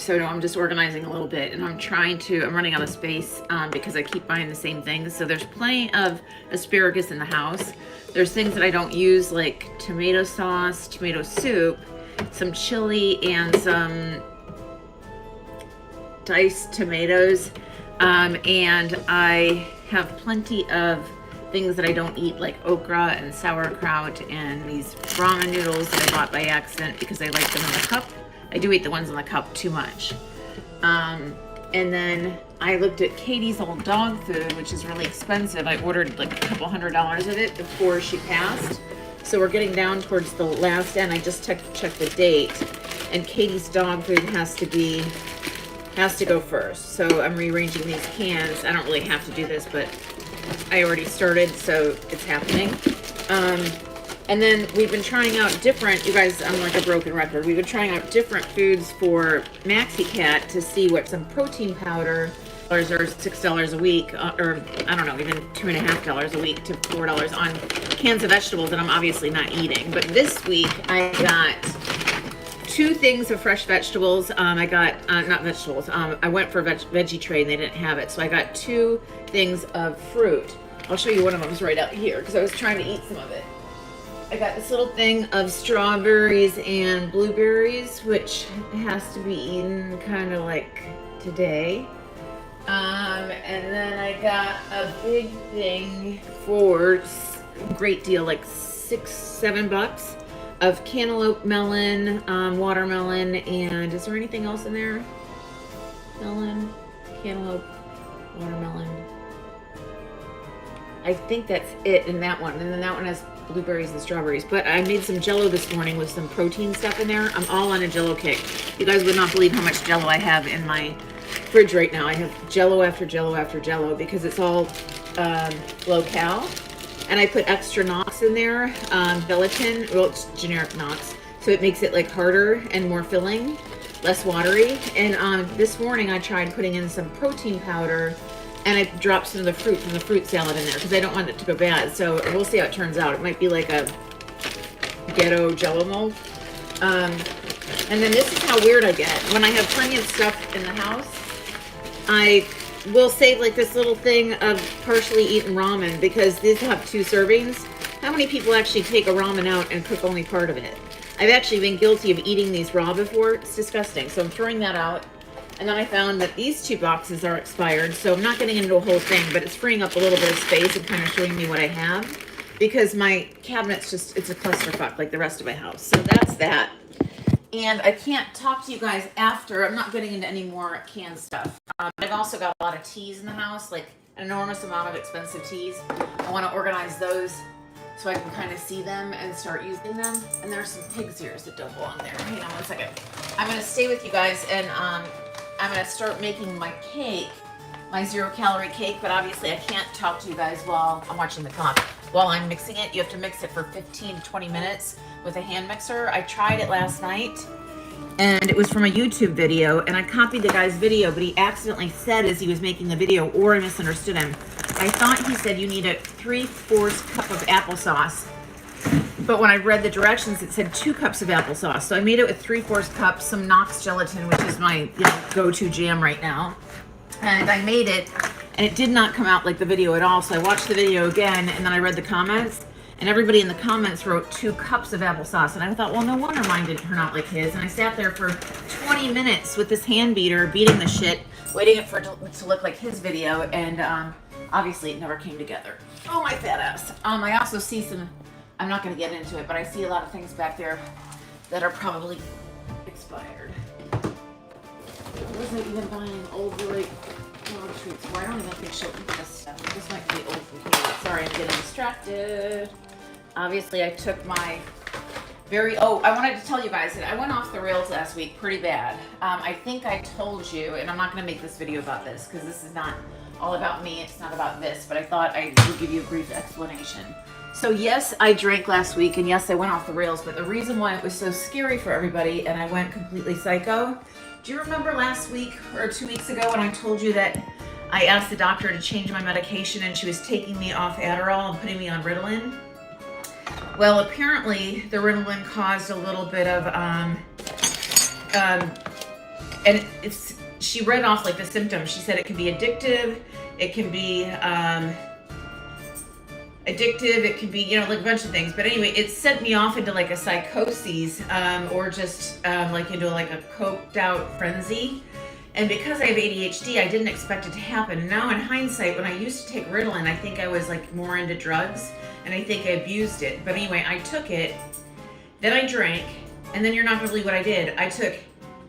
So I'm just organizing a little bit, and I'm running out of space because I keep buying the same things. So there's plenty of asparagus in the house. There's things that I don't use, like tomato sauce, tomato soup, some chili, and some diced tomatoes. And I have plenty of things that I don't eat, like okra and sauerkraut and these ramen noodles that I bought by accident because I like them in the cup. I do eat the ones in the cup too much. And then I looked at Katie's old dog food, which is really expensive. I ordered like a couple $100s of it before she passed. So we're getting down towards the last end. I just checked the date, and Katie's dog food has to go first. So I'm rearranging these cans. I don't really have to do this, but I already started, so it's happening. And then we've been trying out different, you guys, I'm like a broken record. We've been trying out different foods for Maxie Cat to see what some protein powder or $6 a week, or I don't know, even $2.50 a week to $4 on cans of vegetables that I'm obviously not eating. But this week I got 2 things of fresh vegetables. I got, not vegetables, I went for a veggie tray and they didn't have it. So I got 2 things of fruit. I'll show you one of them is right out here because I was trying to eat some of it. I got this little thing of strawberries and blueberries, which has to be eaten kind of like today. And then I got a big thing for a great deal, like $6-7 of cantaloupe, melon, watermelon, and is there anything else in there? Melon, cantaloupe, watermelon. I think that's it in that one. And then that one has blueberries and strawberries. But I made some Jell-O this morning with some protein stuff in there. I'm all on a Jell-O kick. You guys would not believe how much Jell-O I have in my fridge right now. I have Jell-O after Jell-O after Jell-O because it's all low cal. And I put extra Knox in there, gelatin. Well, it's generic Knox. So it makes it like harder and more filling, less watery. And this morning I tried putting in some protein powder, and I dropped some of the fruit from the fruit salad in there because I don't want it to go bad. So we'll see how it turns out. It might be like a ghetto Jell-O mold. And then this is how weird I get. When I have plenty of stuff in the house, I will save like this little thing of partially eaten ramen because these have 2 servings. How many people actually take a ramen out and cook only part of it? I've actually been guilty of eating these raw before. It's disgusting. So I'm throwing that out. And then I found that these 2 boxes are expired, so I'm not getting into a whole thing, but it's freeing up a little bit of space and kind of showing me what I have, because my cabinet's just, it's a clusterfuck like the rest of my house. So that's that. And I can't talk to you guys after. I'm not getting into any more canned stuff. I've also got a lot of teas in the house, like an enormous amount of expensive teas. I want to organize those so I can kind of see them and start using them. And there's some pig's ears that don't belong there. Hang on one second. I'm going to stay with you guys, and I'm going to start making my cake, my 0-calorie cake, but obviously I can't talk to you guys while I'm watching the clock. While I'm mixing it, you have to mix it for 15 to 20 minutes with a hand mixer. I tried it last night, and it was from a YouTube video, and I copied the guy's video, but he accidentally said as he was making the video, or I misunderstood him. I thought he said you need a 3/4 cup of applesauce. But when I read the directions, it said 2 cups of applesauce. So I made it with 3/4 cups, some Knox gelatin, which is my go-to jam right now. And I made it, and it did not come out like the video at all. So I watched the video again, and then I read the comments, and everybody in the comments wrote 2 cups of applesauce. And I thought, well, no wonder mine didn't turn out like his. And I sat there for 20 minutes with this hand beater, beating the shit, waiting for it to look like his video, and obviously it never came together. Oh, my fat ass. I also see some, I'm not going to get into it, but I see a lot of things back there that are probably expired. I wasn't even buying old like dog treats. Well, I don't even think she'll eat this stuff. This might be old from here. Sorry, I'm getting distracted. Obviously, I took my I wanted to tell you guys that I went off the rails last week pretty bad. I think I told you, and I'm not going to make this video about this because this is not all about me. It's not about this, but I thought I would give you a brief explanation. So yes, I drank last week, and yes, I went off the rails, but the reason why it was so scary for everybody and I went completely psycho, do you remember last week or 2 weeks ago when I told you that I asked the doctor to change my medication and she was taking me off Addrll and putting me on Rtaln? Well, apparently the Rtaln caused a little bit of and she read off like the symptoms. She said it can be addictive, it can be it can be, you know, like a bunch of things. But anyway, it sent me off into like a psychosis, or just like into like a coked out frenzy. And because I have ADHD, I didn't expect it to happen. Now in hindsight, when I used to take Rtaln, I think I was like more into drugs, and I think I abused it. But anyway, I took it, then I drank, and then you're not gonna believe what I did. I took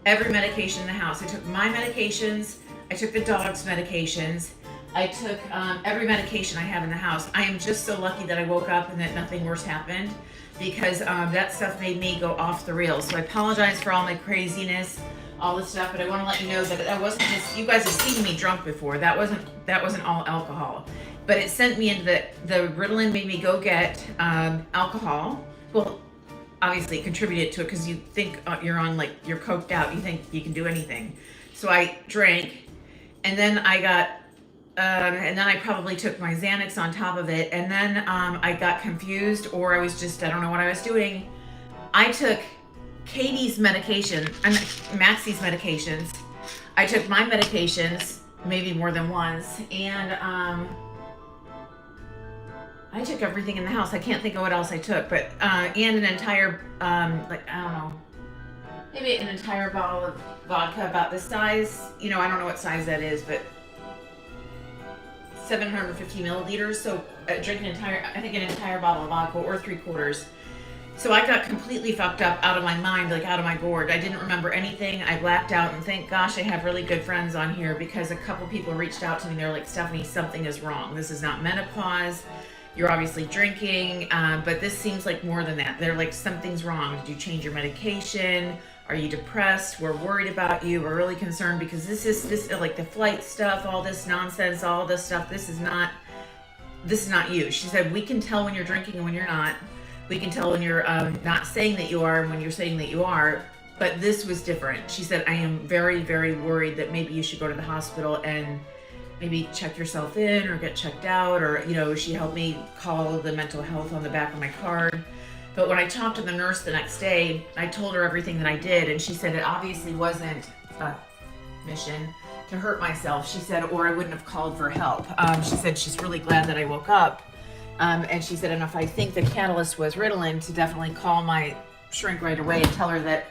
every medication in the house. I took my medications, I took the dog's medications, I took every medication I have in the house. I am just so lucky that I woke up and that nothing worse happened, because that stuff made me go off the rails. So I apologize for all my craziness, all this stuff, but I want to let you know that I wasn't just, you guys have seen me drunk before. That wasn't all alcohol, but it sent me into the Rtaln made me go get alcohol. Well, obviously it contributed to it, because you think you're on, like, you're coked out, you think you can do anything. So I drank, and then I got and then I probably took my Xanax on top of it, and then I got confused, or I was just, I don't know what I was doing. I took Katie's medication, Maxie's medications. I took my medications maybe more than once, and I took everything in the house. I can't think of what else I took, but and an entire like, I don't know, maybe an entire bottle of vodka about this size. You know, I don't know what size that is, but 750 milliliters. So drink an entire bottle of vodka, or 3/4. So I got completely fucked up, out of my mind, like out of my gourd. I didn't remember anything. I blacked out, and thank gosh I have really good friends on here, because a couple people reached out to me. They're like, Stephanie, something is wrong. This is not menopause. You're obviously drinking, but this seems like more than that. They're like, something's wrong. Did you change your medication? Are you depressed? We're worried about you. We're really concerned, because this is like the flight stuff, all this nonsense, all this stuff. This is not you. She said, we can tell when you're drinking and when you're not. We can tell when you're not saying that you are and when you're saying that you are, but this was different. She said, I am very, very worried that maybe you should go to the hospital and maybe check yourself in, or get checked out, or, you know, she helped me call the mental health on the back of my card. But when I talked to the nurse the next day, I told her everything that I did, and she said it obviously wasn't a mission to hurt myself. She said, or I wouldn't have called for help. She said she's really glad that I woke up. And she said, and if I think the catalyst was Rtaln, to definitely call my shrink right away and tell her that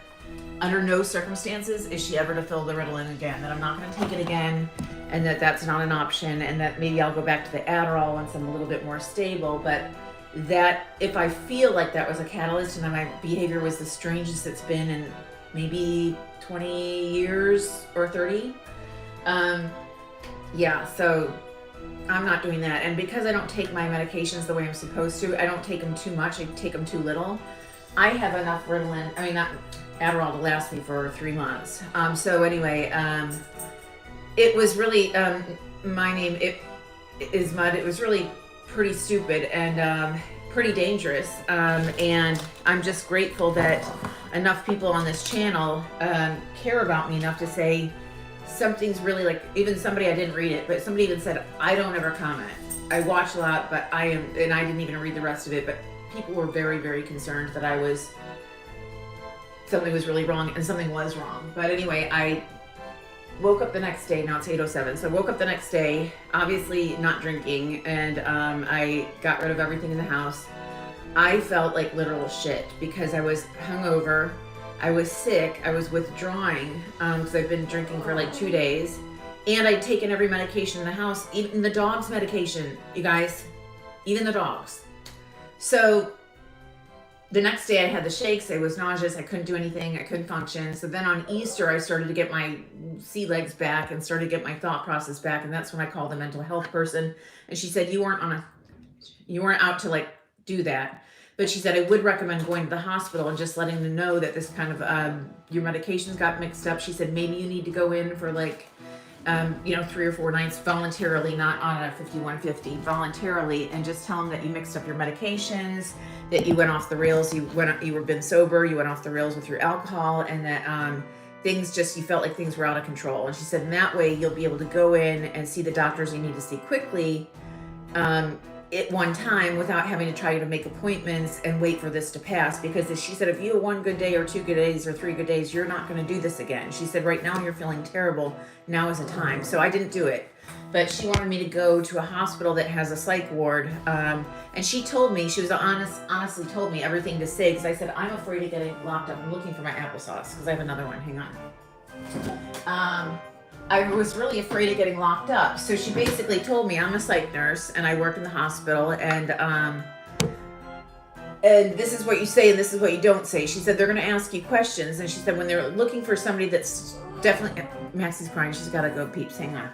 under no circumstances is she ever to fill the Rtaln again, that I'm not going to take it again, and that that's not an option, and that maybe I'll go back to the Addrll once I'm a little bit more stable. But that if I feel like that was a catalyst, and that my behavior was the strangest it's been in maybe 20 years or 30, yeah, so I'm not doing that. And because I don't take my medications the way I'm supposed to, I don't take them too much, I take them too little. I have enough not Addrll to last me for 3 months. So anyway, it was really, my name, it is Mud. It was really pretty stupid and pretty dangerous. And I'm just grateful that enough people on this channel care about me enough to say, something's really, like, even somebody, I didn't read it, but somebody even said, I don't ever comment. I watch a lot, but and I didn't even read the rest of it, but people were very, very concerned that something was really wrong, and something was wrong. But anyway, I woke up the next day, now it's 8:07, so I woke up the next day, obviously not drinking, and I got rid of everything in the house. I felt like literal shit, because I was hungover, I was sick, I was withdrawing, because I've been drinking for like 2 days, and I'd taken every medication in the house, even the dog's medication, you guys, even the dogs. So the next day I had the shakes, I was nauseous, I couldn't do anything, I couldn't function. So then on Easter, I started to get my sea legs back and started to get my thought process back, and that's when I called the mental health person, and she said, you weren't out to like do that. But she said, I would recommend going to the hospital and just letting them know that this kind of, your medications got mixed up. She said, maybe you need to go in for like, 3 or 4 nights voluntarily, not on a 5150, voluntarily, and just tell them that you mixed up your medications, that you went off the rails, you were been sober, you went off the rails with your alcohol, and that you felt like things were out of control. And she said, in that way, you'll be able to go in and see the doctors you need to see quickly, at one time without having to try to make appointments and wait for this to pass, because she said if you have one good day or 2 good days or 3 good days, you're not going to do this again. She said right now you're feeling terrible, now is the time. So I didn't do it, but she wanted me to go to a hospital that has a psych ward, and she told me, she was honestly told me everything to say, because I said I'm afraid of getting locked up. I'm looking for my applesauce because I have another one. Hang on. I was really afraid of getting locked up. So she basically told me, I'm a psych nurse and I work in the hospital, and this is what you say and this is what you don't say. She said they're going to ask you questions, and she said when they're looking for somebody that's definitely, Maxie's crying, she's got to go, peeps, hang on.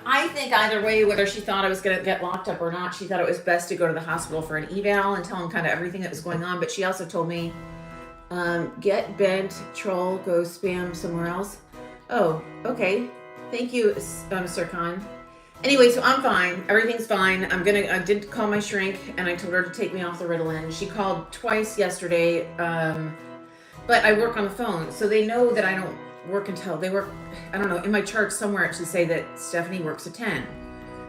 I think either way, whether she thought I was going to get locked up or not, she thought it was best to go to the hospital for an eval and tell them kind of everything that was going on. But she also told me, get bent, troll, go spam somewhere else. Oh, okay. Thank you, Sir Khan. Anyway, so I'm fine. Everything's fine. I did call my shrink and I told her to take me off the Rtaln. She called twice yesterday, but I work on the phone, so they know that I don't work until they work. I don't know, in my chart somewhere it should say that Stephanie works at 10.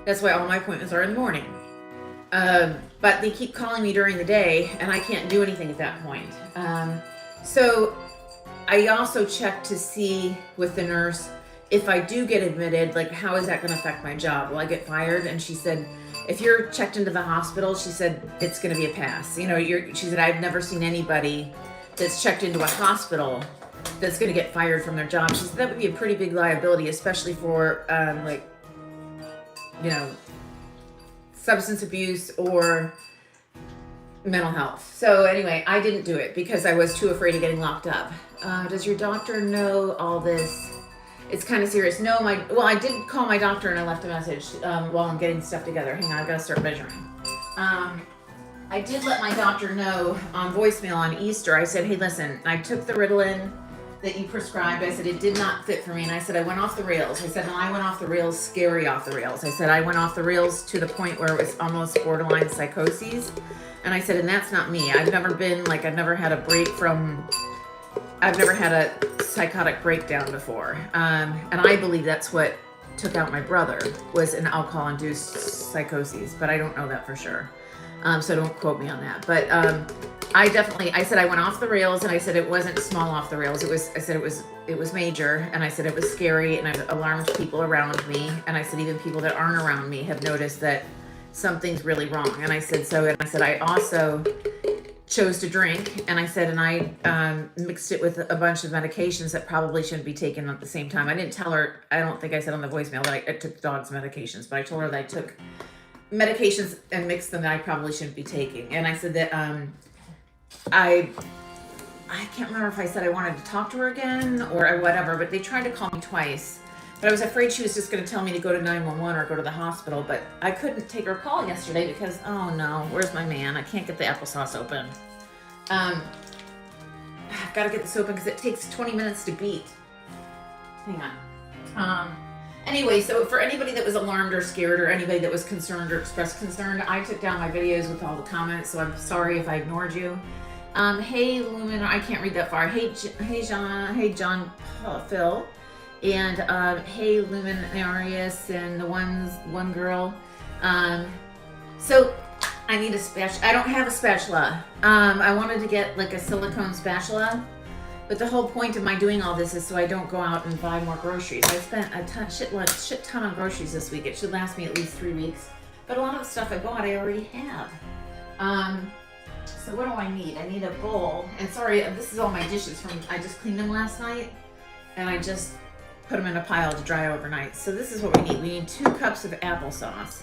That's why all my appointments are in the morning. But they keep calling me during the day and I can't do anything at that point. So I also checked to see with the nurse, if I do get admitted, like how is that going to affect my job? Will I get fired? And she said, if you're checked into the hospital, she said, it's going to be a pass. You know, she said, I've never seen anybody that's checked into a hospital that's going to get fired from their job. She said that would be a pretty big liability, especially for like, you know, substance abuse or mental health. So anyway, I didn't do it because I was too afraid of getting locked up. Does your doctor know all this? It's kind of serious. No, I did call my doctor and I left a message while I'm getting stuff together. Hang on, I've got to start measuring. I did let my doctor know on voicemail on Easter. I said, hey, listen, I took the Rtaln that you prescribed. I said, it did not fit for me. And I said, I went off the rails. I said, no, I went off the rails, scary off the rails. I said, I went off the rails to the point where it was almost borderline psychoses. And I said, and that's not me. I've never had a psychotic breakdown before. And I believe that's what took out my brother, was an alcohol-induced psychosis, but I don't know that for sure. So don't quote me on that. But I said I went off the rails, and I said it wasn't small off the rails. I said it was major, and I said it was scary, and I've alarmed people around me. And I said even people that aren't around me have noticed that something's really wrong. And I said I also chose to drink, and I said, and I mixed it with a bunch of medications that probably shouldn't be taken at the same time. I didn't tell her, I don't think I said on the voicemail that I took the dog's medications, but I told her that I took medications and mixed them that I probably shouldn't be taking. And I said that I can't remember if I said I wanted to talk to her again or whatever, but they tried to call me twice. But I was afraid she was just going to tell me to go to 911 or go to the hospital. But I couldn't take her call yesterday because, oh no, where's my man? I can't get the applesauce open. I've got to get this open because it takes 20 minutes to beat. Hang on. Anyway, so for anybody that was alarmed or scared or anybody that was concerned or expressed concern, I took down my videos with all the comments, so I'm sorry if I ignored you. Hey, Lumen, I can't read that far. Hey, John, Phil. And hey, Luminarius and the one girl. So I need a spatula. I don't have a spatula. I wanted to get like a silicone spatula, but the whole point of my doing all this is so I don't go out and buy more groceries. I spent a shit ton on groceries this week. It should last me at least 3 weeks. But a lot of the stuff I bought, I already have. So what do I need? I need a bowl. And sorry, this is all my dishes from, I just cleaned them last night, and I just put them in a pile to dry overnight. So this is what we need. We need 2 cups of applesauce.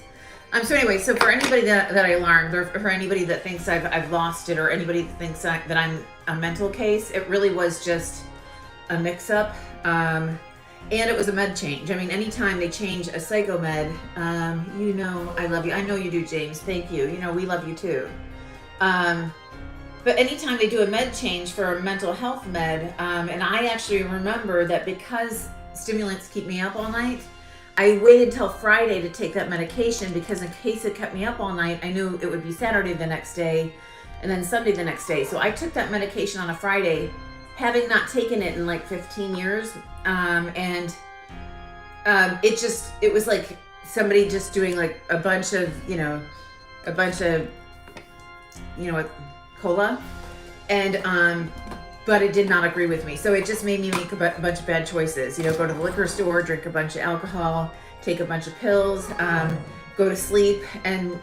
So anyway, so for anybody that I alarmed, or for anybody that thinks I've lost it, or anybody that thinks that I'm a mental case, it really was just a mix-up. And it was a med change. I mean, anytime they change a psycho med, you know I love you. I know you do, James. Thank you. You know, we love you too. But anytime they do a med change for a mental health med, and I actually remember that because stimulants keep me up all night, I waited till Friday to take that medication because in case it kept me up all night, I knew it would be Saturday the next day and then Sunday the next day. So I took that medication on a Friday, having not taken it in like 15 years. It was like somebody just doing like a bunch of, you know, a bunch of, cola, and but it did not agree with me. So it just made me make a bunch of bad choices. Go to the liquor store, drink a bunch of alcohol, take a bunch of pills, go to sleep, and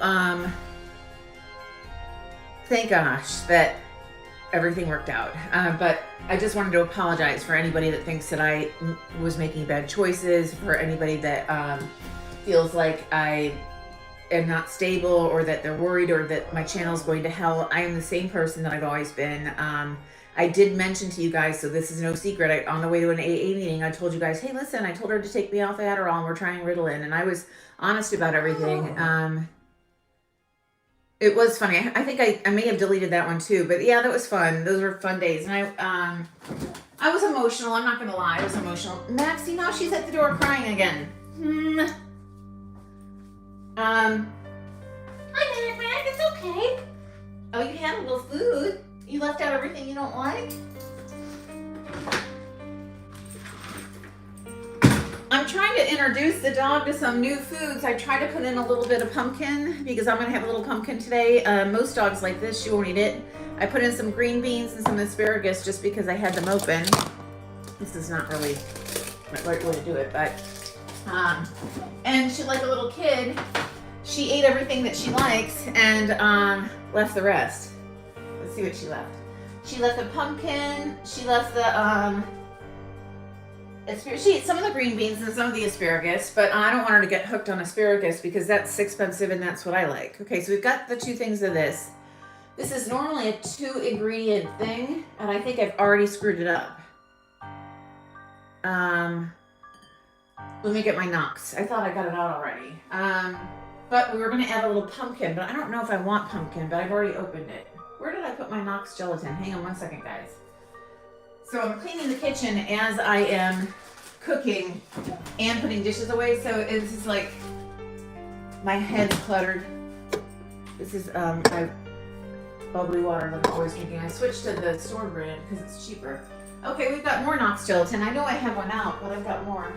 thank gosh that everything worked out. But I just wanted to apologize for anybody that thinks that I was making bad choices, for anybody that feels like I am not stable, or that they're worried, or that my channel is going to hell. I am the same person that I've always been. I did mention to you guys, so this is no secret, on the way to an AA meeting, I told you guys, hey, listen, I told her to take me off Addrll, and we're trying Rtaln, and I was honest about everything. It was funny. I think I may have deleted that one too, but yeah, that was fun. Those were fun days, and I was emotional. I'm not gonna lie, I was emotional. Maxie, now she's at the door crying again. Hi, Mac, it's okay. Oh, you had a little food. You left out everything you don't like? I'm trying to introduce the dog to some new foods. I try to put in a little bit of pumpkin because I'm gonna have a little pumpkin today. Most dogs like this, she won't eat it. I put in some green beans and some asparagus just because I had them open. This is not really the right way to do it, but and she, like a little kid, she ate everything that she likes and left the rest. Let's see what she left. She left the pumpkin. She left the she ate some of the green beans and some of the asparagus, but I don't want her to get hooked on asparagus because that's expensive and that's what I like. Okay, so we've got the two things of this. This is normally a 2-ingredient thing, and I think I've already screwed it up. Let me get my Knox. I thought I got it out already. But we were gonna add a little pumpkin, but I don't know if I want pumpkin, but I've already opened it. Where did I put my Knox gelatin? Hang on one second, guys. So I'm cleaning the kitchen as I am cooking and putting dishes away. So it's just like my head's cluttered. This is my bubbly water that I'm always drinking. I switched to the store brand because it's cheaper. Okay, we've got more Knox gelatin. I know I have one out, but I've got more.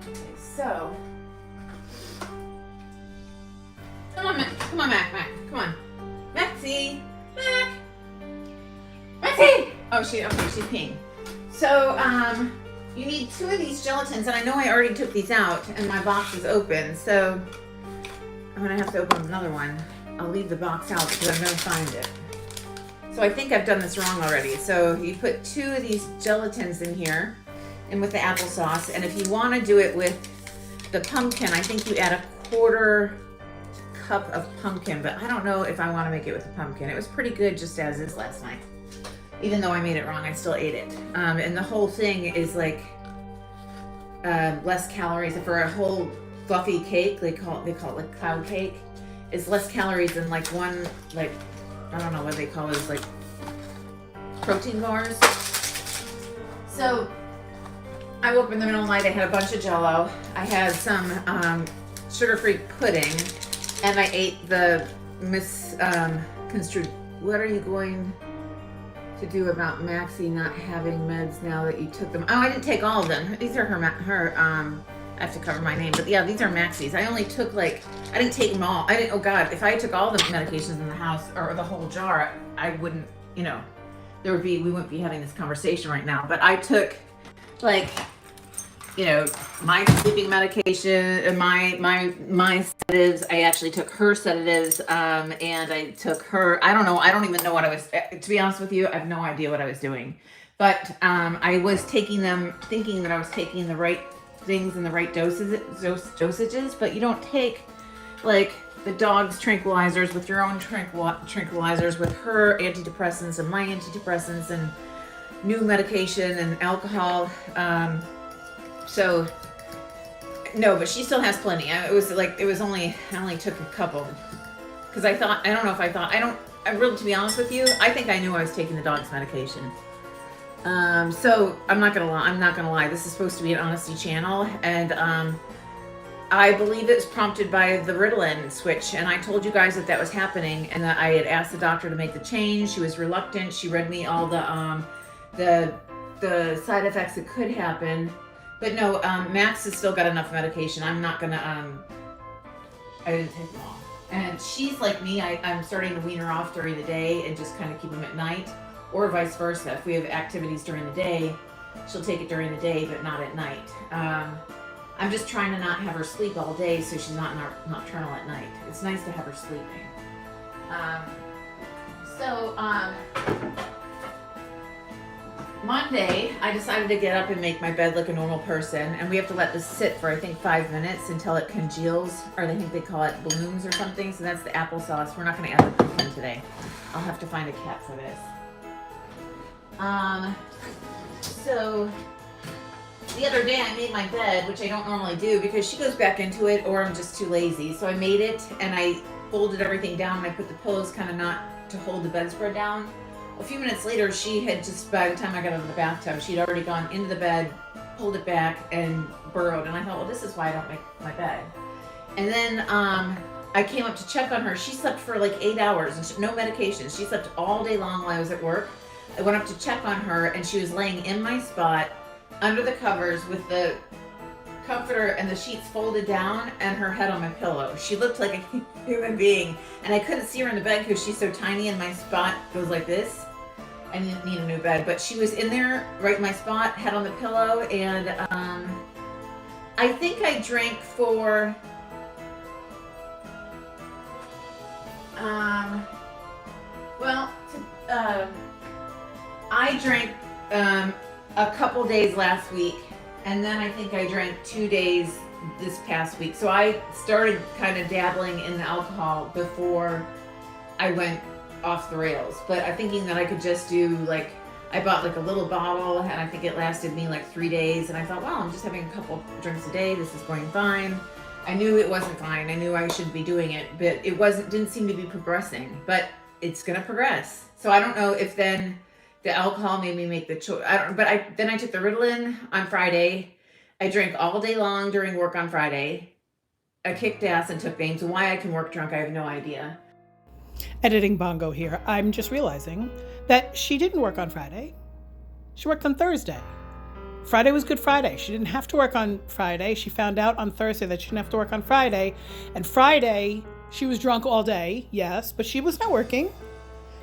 Okay, so come on, Mac. Come on, Mac. Come on. Maxie! Mac! Maxie! Oh, she's peeing. So, you need 2 of these gelatins, and I know I already took these out, and my box is open, so I'm gonna have to open another one. I'll leave the box out because I'm gonna find it. So I think I've done this wrong already. So you put 2 of these gelatins in here, and with the applesauce, and if you wanna do it with the pumpkin, I think you add 1/4 cup of pumpkin, but I don't know if I want to make it with the pumpkin. It was pretty good just as is last night. Even though I made it wrong, I still ate it. And the whole thing is like less calories. For a whole fluffy cake, they call it like cloud cake, is less calories than like one, like, I don't know what they call it, like protein bars. So I woke up in the middle of the night, I had a bunch of Jell-O. I had some sugar-free pudding, and I ate the misconstrued. What are you going to do about Maxie not having meds now that you took them? Oh, I didn't take all of them. These are her I have to cover my name, but yeah, these are Maxie's. I only took I didn't take them all. Oh God, if I took all the medications in the house, or the whole jar, I wouldn't, we wouldn't be having this conversation right now. But I took my sleeping medication, my sedatives. I actually took her sedatives, and I took her, I don't even know what I was, to be honest with you, I have no idea what I was doing. But I was taking them thinking that I was taking the right things in the right dosages, but you don't take the dog's tranquilizers with your own tranquilizers, with her antidepressants and my antidepressants and new medication and alcohol. So no, but she still has plenty. I only took a couple because I really, to be honest with you, I think I knew I was taking the dog's medication. So I'm not gonna lie. This is supposed to be an honesty channel, and I believe it's prompted by the Rtaln switch, and I told you guys that was happening, and that I had asked the doctor to make the change. She was reluctant. She read me all the side effects that could happen, But no, Max has still got enough medication. I'm not gonna, I didn't take them all. And she's like me, I'm starting to wean her off during the day and just kind of keep them at night, or vice versa. If we have activities during the day, she'll take it during the day, but not at night. I'm just trying to not have her sleep all day so she's not nocturnal at night. It's nice to have her sleeping. Monday, I decided to get up and make my bed like a normal person, and we have to let this sit for I think 5 minutes until it congeals, or I think they call it blooms or something. So that's the applesauce. We're not going to add the pumpkin today. I'll have to find a cat for this. So the other day I made my bed, which I don't normally do because she goes back into it or I'm just too lazy. So I made it and I folded everything down and I put the pillows kind of not to hold the bedspread down. A few minutes later, she had just, by the time I got out of the bathtub, she'd already gone into the bed, pulled it back, and burrowed. And I thought, well, this is why I don't make my bed. And then I came up to check on her. She slept for like 8 hours, and no medication. She slept all day long while I was at work. I went up to check on her, and she was laying in my spot, under the covers, with the comforter and the sheets folded down, and her head on my pillow. She looked like a human being, and I couldn't see her in the bed because she's so tiny, and my spot goes like this. I didn't need a new bed, but she was in there, right in my spot, head on the pillow, and I think I drank for I drank a couple days last week, and then I think I drank 2 days this past week. So I started kind of dabbling in the alcohol before I went off the rails, but I'm thinking that I could just do like, I bought like a little bottle and I think it lasted me like 3 days, and I thought, well, I'm just having a couple drinks a day, this is going fine. I knew it wasn't fine. I knew I shouldn't be doing it, but it didn't seem to be progressing, but it's gonna progress. So I don't know if then the alcohol made me make the choice. Then I took the Rtaln on Friday. I drank all day long during work on Friday. I kicked ass and took names. Why I can work drunk, I have no idea. Editing Bongo here. I'm just realizing that she didn't work on Friday. She worked on Thursday. Friday was Good Friday. She didn't have to work on Friday. She found out on Thursday that she didn't have to work on Friday. And Friday, she was drunk all day, yes, but she was not working.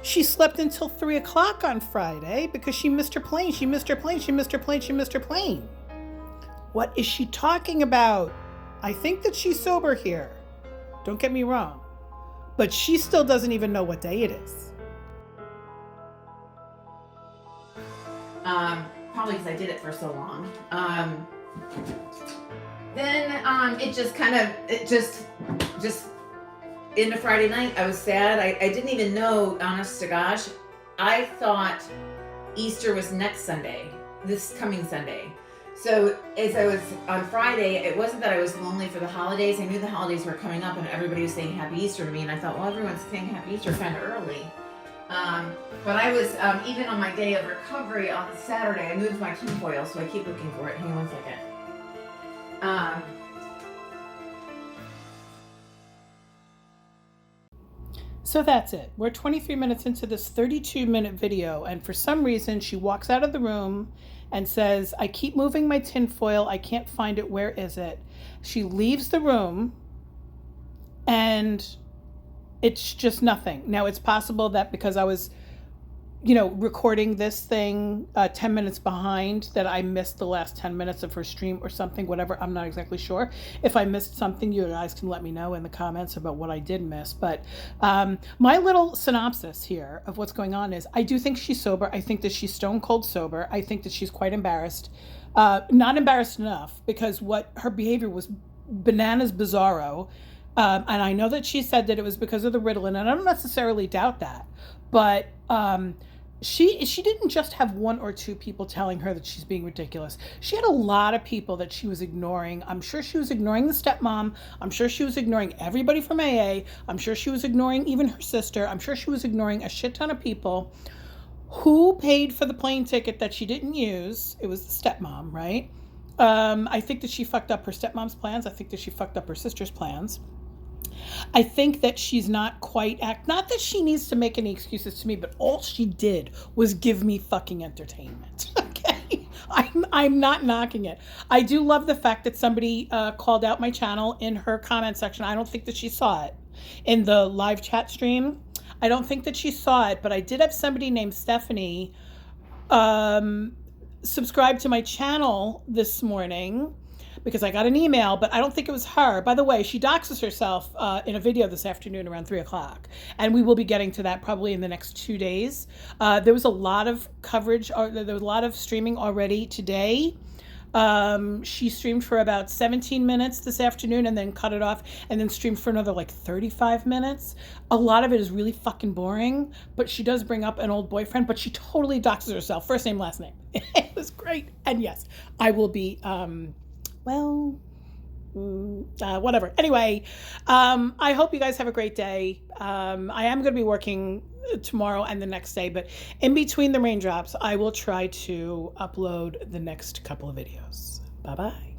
She slept until 3 o'clock on Friday because she missed her plane. She missed her plane. She missed her plane. She missed her plane. What is she talking about? I think that she's sober here. Don't get me wrong. But she still doesn't even know what day it is. Probably because I did it for so long. Then it just into Friday night, I was sad. I didn't even know, honest to gosh. I thought Easter was next Sunday, this coming Sunday. So as I was on Friday, it wasn't that I was lonely for the holidays. I knew the holidays were coming up and everybody was saying Happy Easter to me. And I thought, well, everyone's saying Happy Easter kind of early. But I was, even on my day of recovery on Saturday, I moved my tinfoil, so I keep looking for it. Hang on 1 second. So that's it. We're 23 minutes into this 32-minute video, and for some reason, she walks out of the room and says, I keep moving my tinfoil. I can't find it. Where is it? She leaves the room, and it's just nothing. Now, it's possible that because I was, recording this thing 10 minutes behind, that I missed the last 10 minutes of her stream or something, whatever. I'm not exactly sure. If I missed something, you guys can let me know in the comments about what I did miss. But my little synopsis here of what's going on is I do think she's sober. I think that she's stone cold sober. I think that she's quite embarrassed. Not embarrassed enough, because what her behavior was bananas bizarro. And I know that she said that it was because of the Rtaln, and I don't necessarily doubt that. But she didn't just have 1 or 2 people telling her that she's being ridiculous. She had a lot of people that she was ignoring. I'm sure she was ignoring the stepmom. I'm sure she was ignoring everybody from AA. I'm sure she was ignoring even her sister. I'm sure she was ignoring a shit ton of people who paid for the plane ticket that she didn't use. It was the stepmom, right? I think that she fucked up her stepmom's plans. I think that she fucked up her sister's plans. I think that she's not quite not that she needs to make any excuses to me, but all she did was give me fucking entertainment. Okay? I'm not knocking it. I do love the fact that somebody called out my channel in her comment section. I don't think that she saw it in the live chat stream. I don't think that she saw it, but I did have somebody named Stephanie subscribe to my channel this morning because I got an email, but I don't think it was her. By the way, she doxes herself in a video this afternoon around 3 o'clock, and we will be getting to that probably in the next 2 days. There was a lot of coverage, or there was a lot of streaming already today. She streamed for about 17 minutes this afternoon and then cut it off and then streamed for another like 35 minutes. A lot of it is really fucking boring, but she does bring up an old boyfriend, but she totally doxes herself. First name, last name. It was great. And yes, I will be, whatever. Anyway, I hope you guys have a great day. I am going to be working tomorrow and the next day, but in between the raindrops, I will try to upload the next couple of videos. Bye-bye.